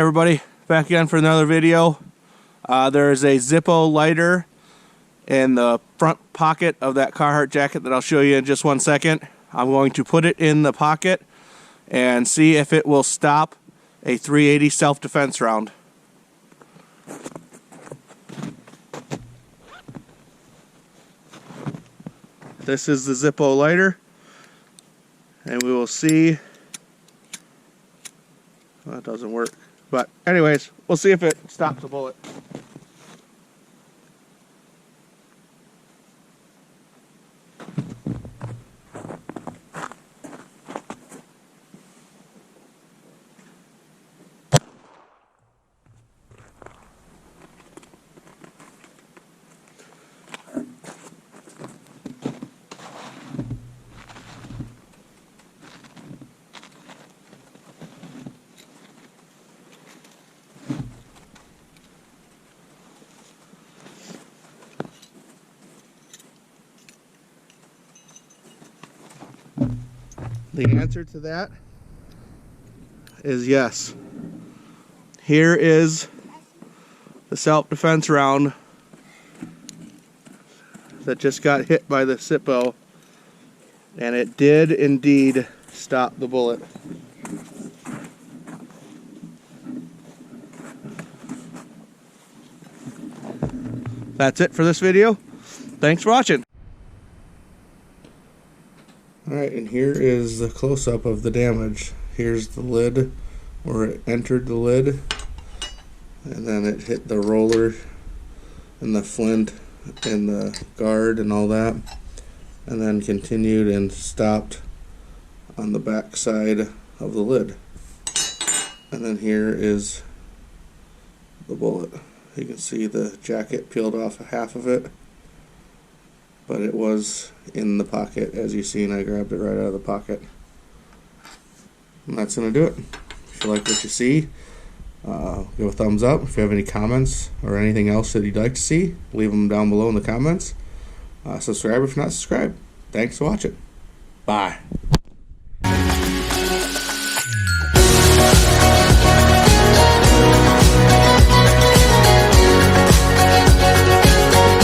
everybody, back again for another video. There is a Zippo lighter in the front pocket of that Carhartt jacket that I'll show you in just 1 second. I'm going to put it in the pocket and see if it will stop a .380 self-defense round. This is the Zippo lighter, and we will see. Well, that doesn't work. But anyways, we'll see if it stops a bullet. The answer to that is yes. Here is the self-defense round that just got hit by the Zippo, and it did indeed stop the bullet. That's it for this video. Thanks for watching. Alright, and here is the close-up of the damage. Here's the lid, where it entered the lid, and then it hit the roller and the flint and the guard and all that, and then continued and stopped on the back side of the lid. And then here is the bullet. You can see the jacket peeled off half of it, but it was in the pocket. As you seen, I grabbed it right out of the pocket. And that's going to do it. If you like what you see, give a thumbs up. If you have any comments or anything else that you'd like to see, leave them down below in the comments. Subscribe if you're not subscribed. Thanks for watching. Bye.